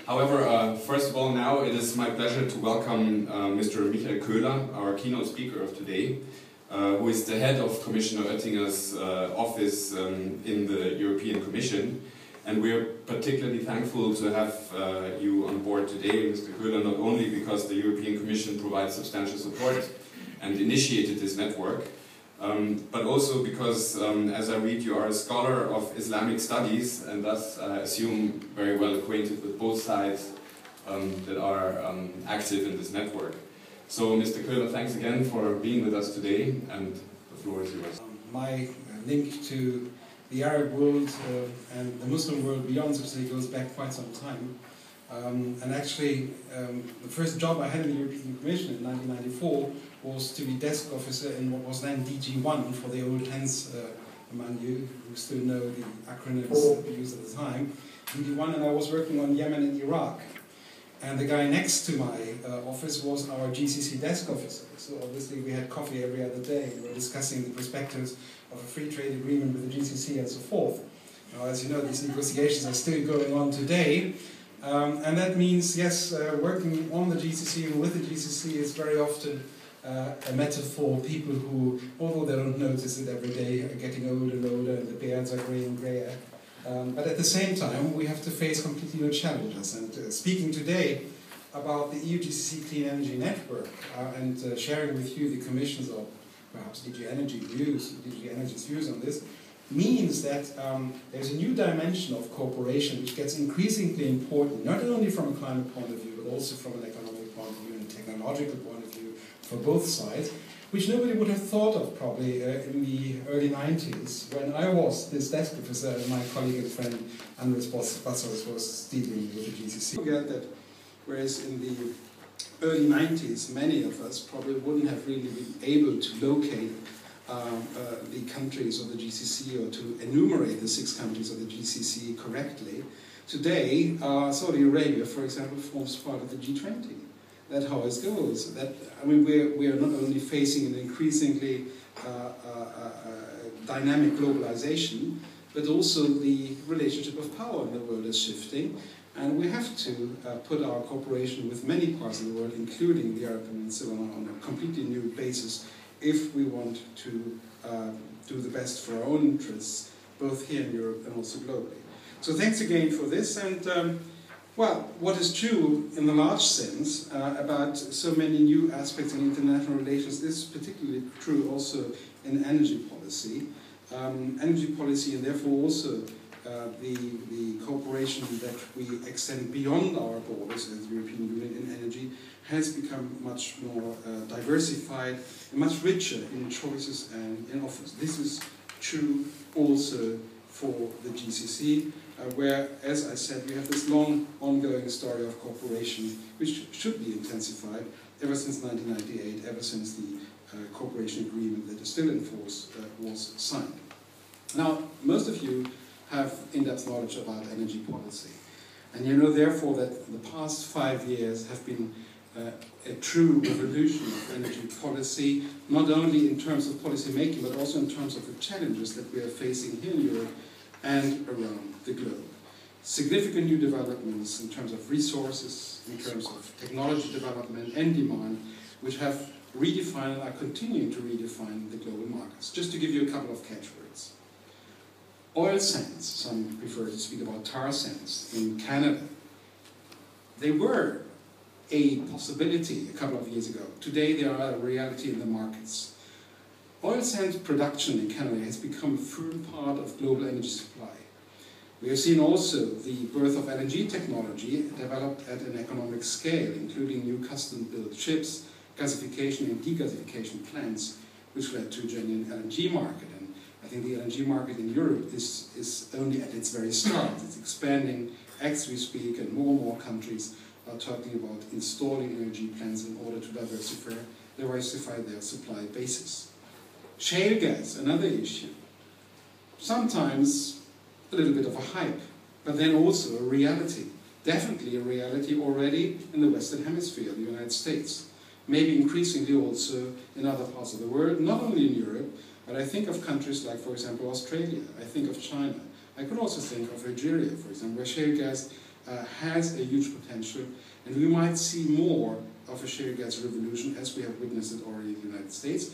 However, first of all, now it is my pleasure to welcome Mr. Michael Kohler, our keynote speaker of today, who is the head of Commissioner Oettinger's office in the European Commission. And we are particularly thankful to have you on board today, Mr. Kohler, not only because the European Commission provides substantial support and initiated this network, but also because, as I read, you are a scholar of Islamic studies and thus, I assume, very well acquainted with both sides that are active in this network. So, Mr. Kohler, thanks again for being with us today, and the floor is yours. My link to the Arab world and the Muslim world beyond Sicily goes back quite some time. And actually, the first job I had in the European Commission in 1994 was to be desk officer in what was then DG1 for the old hands among you who still know the acronyms that we used at the time. DG1, and I was working on Yemen and Iraq. And the guy next to my office was our GCC desk officer. So obviously we had coffee every other day. We were discussing the perspectives of a free trade agreement with the GCC and so forth. Now, as you know, these negotiations are still going on today. And that means, yes, working on the GCC and with the GCC is very often a metaphor. People who, although they don't notice it every day, are getting older and older and the beards are grey and greyer. But at the same time, we have to face completely new challenges. And speaking today about the EU-GCC Clean Energy Network and sharing with you the Commission's or perhaps DG Energy's views on this, means that there's a new dimension of cooperation which gets increasingly important, not only from a climate point of view, but also from an economic point of view and a technological point of view for both sides, which nobody would have thought of probably in the early 90s, when I was this desk officer and my colleague and friend Andres Bassos was dealing with the GCC. Forget that whereas in the early 90s, many of us probably wouldn't have really been able to locate the countries of the GCC or to enumerate the 6 countries of the GCC correctly. Today, Saudi Arabia, for example, forms part of the G20. That's how it goes. We are not only facing an increasingly dynamic globalization, but also the relationship of power in the world is shifting. And we have to put our cooperation with many parts of the world, including the Arab Peninsula, on a completely new basis if we want to do the best for our own interests, both here in Europe and also globally. So thanks again for this. And well, what is true in the large sense about so many new aspects in international relations is particularly true also in energy policy. Energy policy and therefore also the cooperation that we extend beyond our borders as the European Union in energy has become much more diversified and much richer in choices and in offers. This is true also for the GCC, where, as I said, we have this long ongoing story of cooperation which should be intensified ever since 1998, ever since the cooperation agreement that is still in force was signed. Now, most of you have in-depth knowledge about energy policy. And you know, therefore, that the past 5 years have been a true revolution of energy policy, not only in terms of policy making, but also in terms of the challenges that we are facing here in Europe and around the globe. Significant new developments in terms of resources, in terms of technology development and demand, which have redefined and are continuing to redefine the global markets. Just to give you a couple of catchwords. Oil sands, some prefer to speak about tar sands in Canada. They were a possibility a couple of years ago. Today they are a reality in the markets. Oil sands production in Canada has become a full part of global energy supply. We have seen also the birth of LNG technology developed at an economic scale, including new custom-built ships, gasification and degasification plants, which led to a genuine LNG market. And I think the LNG market in Europe is only at its very start. It's expanding as we speak, and more countries are talking about installing energy plants in order to diversify their supply basis. Shale gas, another issue. Sometimes a little bit of a hype, but then also a reality. Definitely a reality already in the Western Hemisphere, the United States. Maybe increasingly also in other parts of the world, not only in Europe, but I think of countries like, for example, Australia. I think of China. I could also think of Algeria, for example, where shale gas has a huge potential, and we might see more of a shale gas revolution as we have witnessed it already in the United States,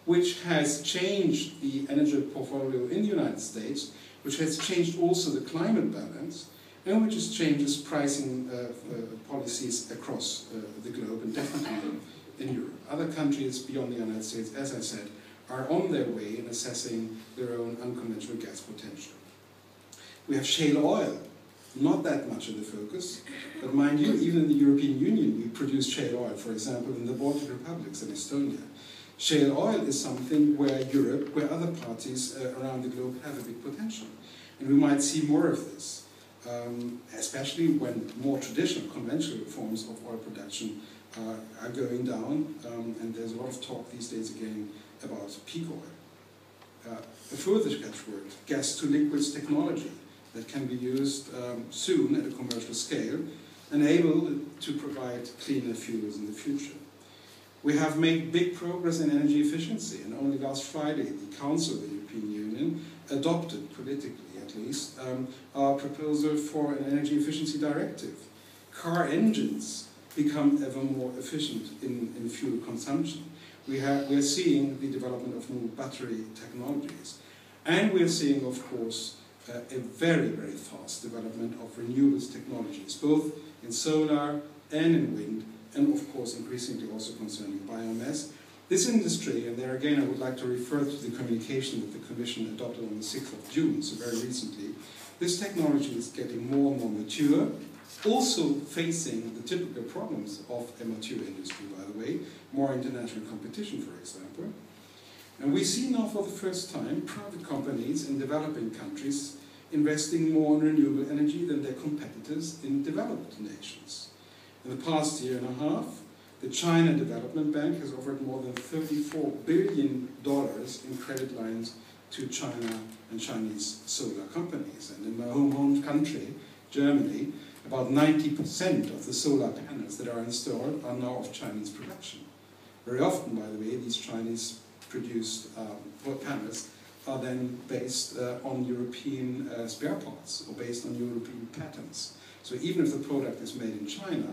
which has changed the energy portfolio in the United States, which has changed also the climate balance, and which has changes pricing policies across the globe, and definitely in Europe. Other countries beyond the United States, as I said, are on their way in assessing their own unconventional gas potential. We have shale oil, not that much in the focus, but mind you, even in the European Union we produce shale oil, for example in the Baltic republics and Estonia. Shale oil is something where Europe, where other parties around the globe have a big potential. And we might see more of this, especially when more traditional, conventional forms of oil production are going down, and there's a lot of talk these days again about peak oil. A further catchword, gas to liquids technology, that can be used soon at a commercial scale and able to provide cleaner fuels in the future. We have made big progress in energy efficiency, and only last Friday the Council of the European Union adopted, politically at least, our proposal for an energy efficiency directive. Car engines become ever more efficient in fuel consumption. We are seeing the development of new battery technologies, and we are seeing, of course, a very, very fast development of renewables technologies, both in solar and in wind, and of course increasingly also concerning biomass. This industry, and there again I would like to refer to the communication that the Commission adopted on the 6th of June, so very recently, this technology is getting more and more mature, also facing the typical problems of a mature industry, by the way, more international competition, for example. And we see now for the first time private companies in developing countries investing more in renewable energy than their competitors in developed nations. In the past year and a half, the China Development Bank has offered more than $34 billion in credit lines to China and Chinese solar companies. And in my home country, Germany, about 90% of the solar panels that are installed are now of Chinese production. Very often, by the way, these Chinese produced panels are then based on European spare parts or based on European patents. So even if the product is made in China,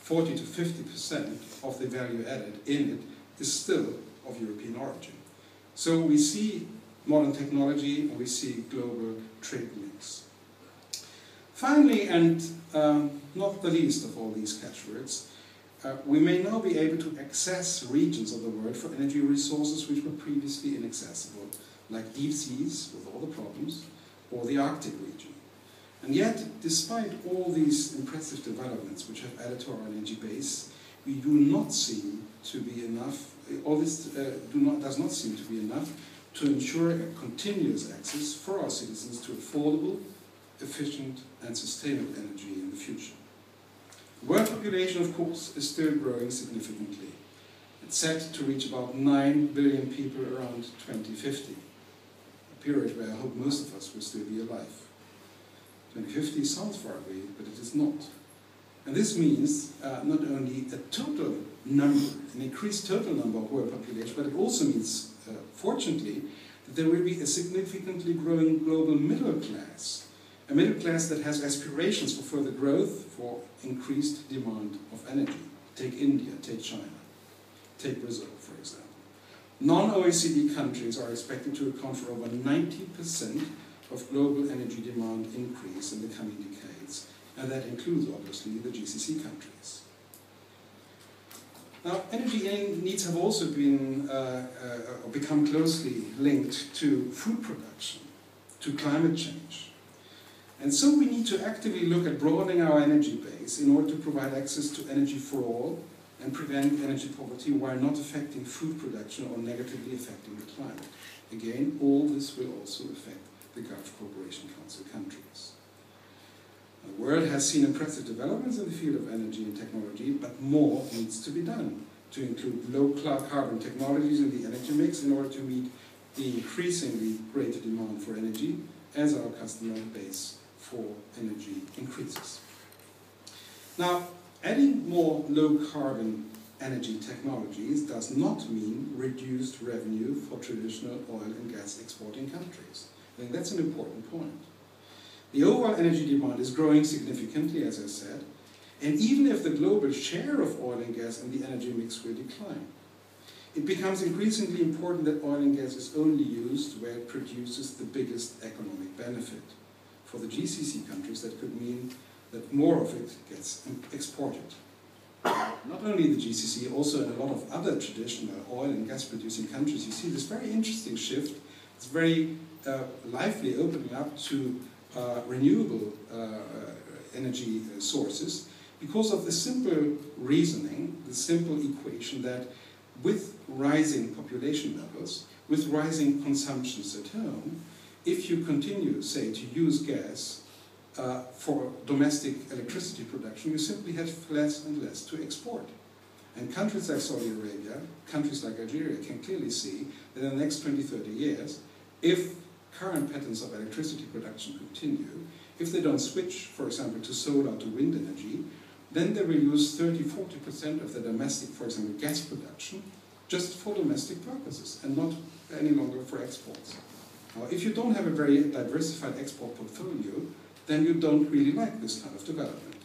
40 to 50% of the value added in it is still of European origin. So we see modern technology and we see global trade links. Finally, and not the least of all these catchwords, we may now be able to access regions of the world for energy resources which were previously inaccessible, like deep seas with all the problems, or the Arctic region. And yet, despite all these impressive developments which have added to our energy base, we do not seem to be enough, all this does not seem to be enough to ensure a continuous access for our citizens to affordable, efficient and sustainable energy in the future. The world population, of course, is still growing significantly. It's set to reach about 9 billion people around 2050, a period where I hope most of us will still be alive. 2050 sounds far away, but it is not. And this means not only a total number, an increased total number of world population, but it also means, fortunately, that there will be a significantly growing global middle class. A middle class that has aspirations for further growth, for increased demand of energy. Take India, take China, take Brazil, for example. Non-OECD countries are expected to account for over 90% of global energy demand increase in the coming decades, and that includes, obviously, the GCC countries. Now, energy needs have also been become closely linked to food production, to climate change. And so we need to actively look at broadening our energy base in order to provide access to energy for all and prevent energy poverty while not affecting food production or negatively affecting the climate. Again, all this will also affect the Gulf Cooperation Council countries. The world has seen impressive developments in the field of energy and technology, but more needs to be done to include low-carbon technologies in the energy mix in order to meet the increasingly greater demand for energy as our customer base for energy increases. Now, adding more low-carbon energy technologies does not mean reduced revenue for traditional oil and gas exporting countries. I think that's an important point. The overall energy demand is growing significantly, as I said, and even if the global share of oil and gas in the energy mix will decline, it becomes increasingly important that oil and gas is only used where it produces the biggest economic benefit. For the GCC countries, that could mean that more of it gets exported. Not only the GCC, also in a lot of other traditional oil and gas producing countries, you see this very interesting shift. It's very lively opening up to renewable energy sources because of the simple reasoning, the simple equation that with rising population levels, with rising consumptions at home, if you continue, say, to use gas for domestic electricity production, you simply have less and less to export. And countries like Saudi Arabia, countries like Algeria can clearly see that in the next 20, 30 years, if current patterns of electricity production continue, if they don't switch, for example, to solar, to wind energy, then they will use 30, 40% of the domestic, for example, gas production just for domestic purposes and not any longer for exports. Now, if you don't have a very diversified export portfolio, then you don't really like this kind of development.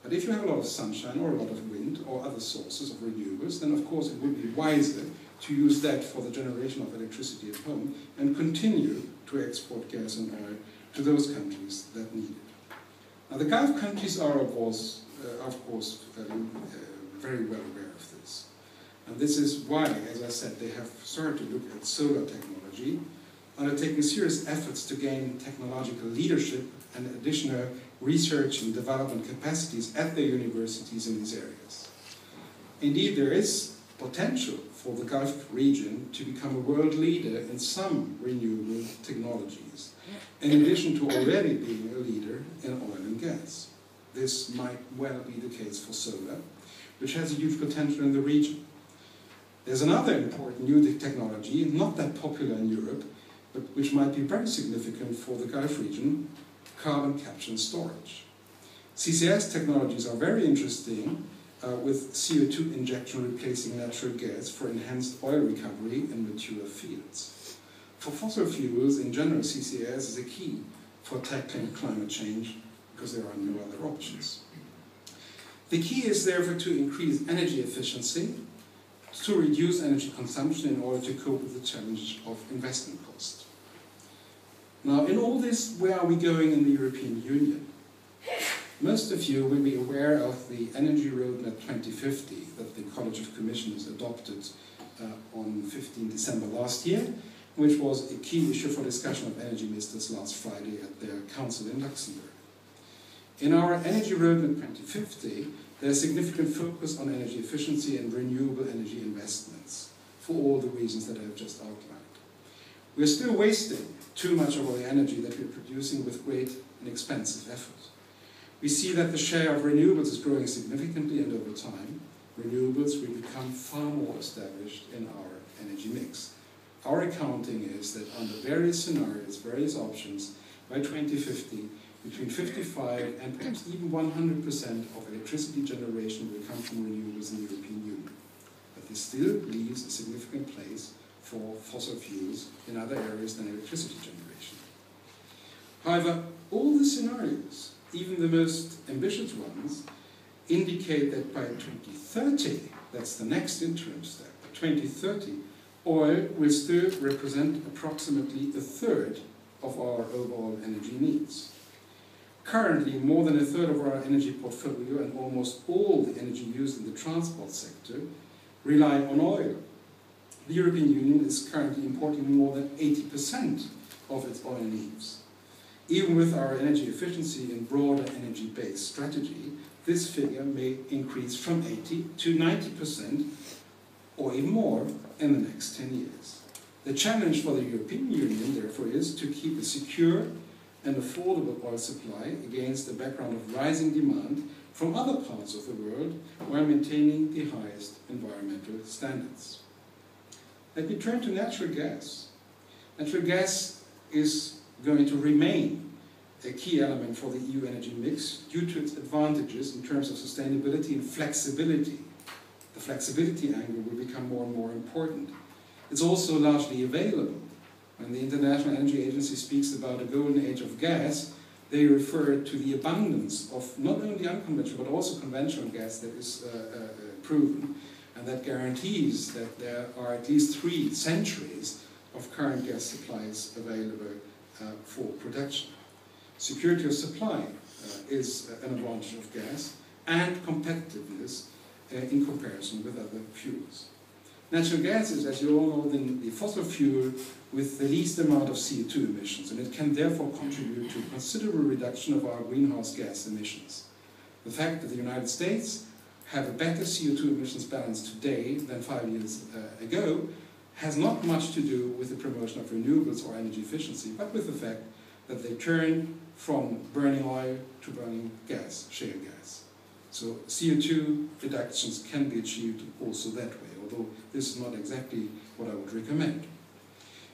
But if you have a lot of sunshine or a lot of wind or other sources of renewables, then of course it would be wiser to use that for the generation of electricity at home and continue to export gas and oil to those countries that need it. Now the Gulf countries are of course very well aware of this. And this is why, as I said, they have started to look at solar technology, undertaking serious efforts to gain technological leadership and additional research and development capacities at their universities in these areas. Indeed, there is potential for the Gulf region to become a world leader in some renewable technologies, in addition to already being a leader in oil and gas. This might well be the case for solar, which has a huge potential in the region. There's another important new technology, not that popular in Europe, but which might be very significant for the Gulf region: carbon capture and storage. CCS technologies are very interesting, with CO2 injection replacing natural gas for enhanced oil recovery in mature fields. For fossil fuels, in general, CCS is a key for tackling climate change because there are no other options. The key is therefore to increase energy efficiency, to reduce energy consumption in order to cope with the challenge of investment cost. Now, in all this, where are we going in the European Union? Most of you will be aware of the Energy Roadmap 2050 that the College of Commissioners adopted on 15 December last year, which was a key issue for discussion of energy ministers last Friday at their council in Luxembourg. In our Energy Roadmap 2050, there's significant focus on energy efficiency and renewable energy investments, for all the reasons that I've just outlined. We're still wasting too much of our energy that we're producing with great and expensive effort. We see that the share of renewables is growing significantly, and over time, renewables will become far more established in our energy mix. Our accounting is that under various scenarios, various options, by 2050, between 55 and perhaps even 100% of electricity generation will come from renewables in the European Union. But this still leaves a significant place for fossil fuels in other areas than electricity generation. However, all the scenarios, even the most ambitious ones, indicate that by 2030, that's the next interim step, by 2030, oil will still represent approximately a third of our overall energy needs. Currently, more than a third of our energy portfolio and almost all the energy used in the transport sector rely on oil. The European Union is currently importing more than 80% of its oil needs. Even with our energy efficiency and broader energy-based strategy, this figure may increase from 80 to 90% or even more in the next 10 years. The challenge for the European Union, therefore, is to keep a secure and affordable oil supply against the background of rising demand from other parts of the world while maintaining the highest environmental standards. Let me turn to natural gas. Natural gas is going to remain a key element for the EU energy mix due to its advantages in terms of sustainability and flexibility. The flexibility angle will become more and more important. It's also largely available. When the International Energy Agency speaks about a golden age of gas, They refer to the abundance of not only unconventional but also conventional gas that is proven, and that guarantees that there are at least 3 centuries of current gas supplies available for production. Security of supply is an advantage of gas, and competitiveness in comparison with other fuels. Natural gas is, as you all know, the fossil fuel with the least amount of CO2 emissions, and it can therefore contribute to a considerable reduction of our greenhouse gas emissions. The fact that the United States have a better CO2 emissions balance today than 5 years ago has not much to do with the promotion of renewables or energy efficiency, but with the fact that they turn from burning oil to burning gas, shale gas. So CO2 reductions can be achieved also that way, although this is not exactly what I would recommend.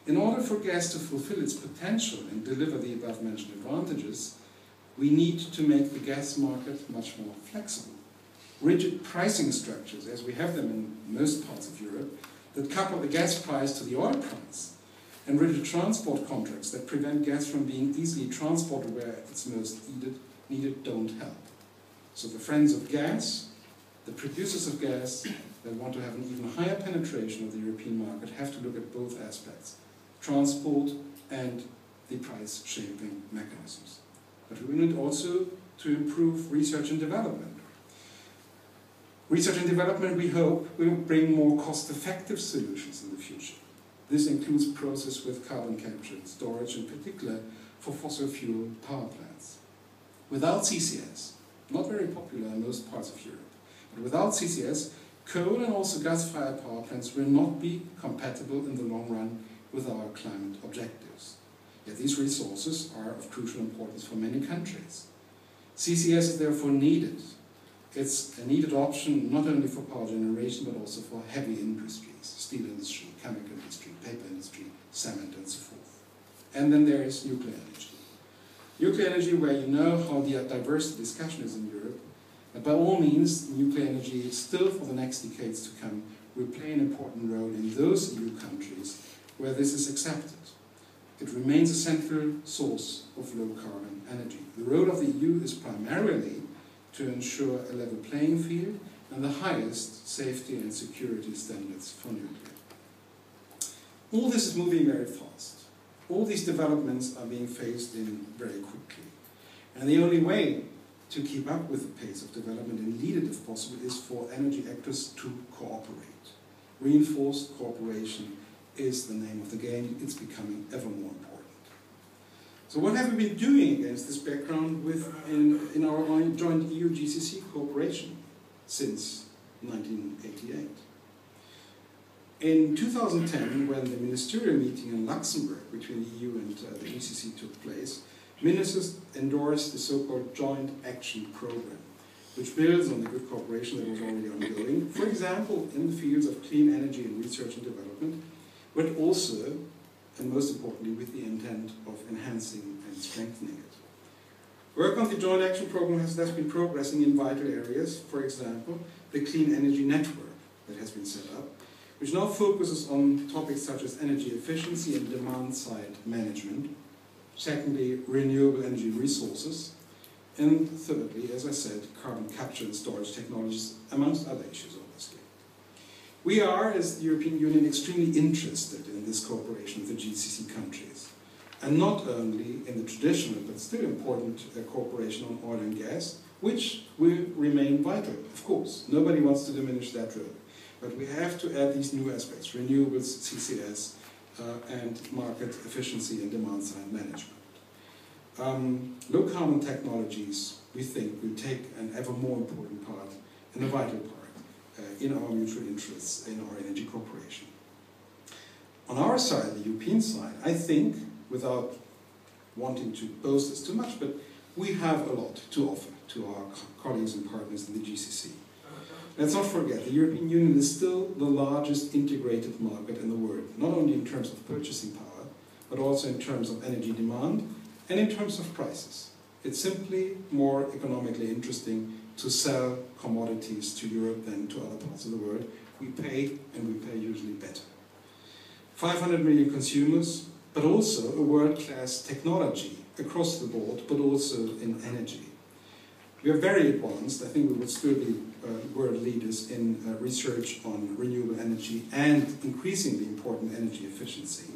In order for gas to fulfill its potential and deliver the above-mentioned advantages, we need to make the gas market much more flexible. Rigid pricing structures, as we have them in most parts of Europe, that couple the gas price to the oil price, and rigid transport contracts that prevent gas from being easily transported where it's most needed don't help. So the friends of gas, the producers of gas that want to have an even higher penetration of the European market have to look at both aspects, transport and the price shaping mechanisms. But we need also to improve research and development. Research and development, we hope, will bring more cost-effective solutions in the future. This includes process with carbon capture and storage, in particular for fossil fuel power plants. Without CCS, not very popular in most parts of Europe, but without CCS, coal and also gas-fired power plants will not be compatible in the long run with our climate objectives. Yet these resources are of crucial importance for many countries. CCS is therefore needed. It's a needed option not only for power generation but also for heavy industries, steel industry, chemical industry, paper industry, cement and so forth. And then there is nuclear energy. Nuclear energy, where you know how diverse the discussion is in Europe, but by all means nuclear energy still for the next decades to come will play an important role in those EU countries where this is accepted. It remains a central source of low carbon energy. The role of the EU is primarily to ensure a level playing field and the highest safety and security standards for nuclear. All this is moving very fast. All these developments are being phased in very quickly. And the only way to keep up with the pace of development and lead it if possible is for energy actors to cooperate. Reinforced cooperation is the name of the game. It's becoming ever more important. So what have we been doing against this background in our joint EU-GCC cooperation since 1988? In 2010, when the ministerial meeting in Luxembourg between the EU and the GCC took place, ministers endorsed the so-called Joint Action Programme, which builds on the good cooperation that was already ongoing, for example, in the fields of clean energy and research and development, but also, and most importantly, with the intent of enhancing and strengthening it. Work on the Joint Action Programme has thus been progressing in vital areas, for example, the Clean Energy Network that has been set up, which now focuses on topics such as energy efficiency and demand-side management, secondly, renewable energy resources, and thirdly, as I said, carbon capture and storage technologies, amongst other issues, obviously. We are, as the European Union, extremely interested in this cooperation with the GCC countries, and not only in the traditional but still important cooperation on oil and gas, which will remain vital, of course. Nobody wants to diminish that role. But we have to add these new aspects, renewables, CCS, and market efficiency and demand-side management. Low-carbon technologies, we think, will take an ever more important part and a vital part in our mutual interests in our energy cooperation. On our side, the European side, I think, without wanting to boast this too much, but we have a lot to offer to our colleagues and partners in the GCC. Let's not forget, the European Union is still the largest integrated market in the world, not only in terms of purchasing power, but also in terms of energy demand and in terms of prices. It's simply more economically interesting to sell commodities to Europe than to other parts of the world. We pay, and we pay usually better. 500 million consumers, but also a world-class technology across the board, but also in energy. We are very advanced. I think we would still be world leaders in research on renewable energy and increasingly important energy efficiency.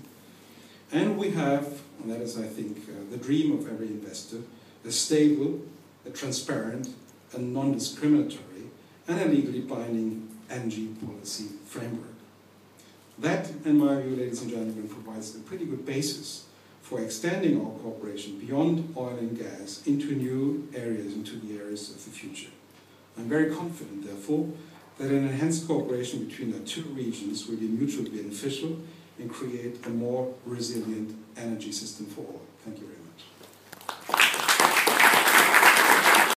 And we have, and that is I think the dream of every investor, a stable, a transparent, a non-discriminatory and a legally binding energy policy framework. That, in my view, ladies and gentlemen, provides a pretty good basis for extending our cooperation beyond oil and gas into new areas, into the areas of the future. I'm very confident, therefore, that an enhanced cooperation between the two regions will be mutually beneficial and create a more resilient energy system for all. Thank you very much.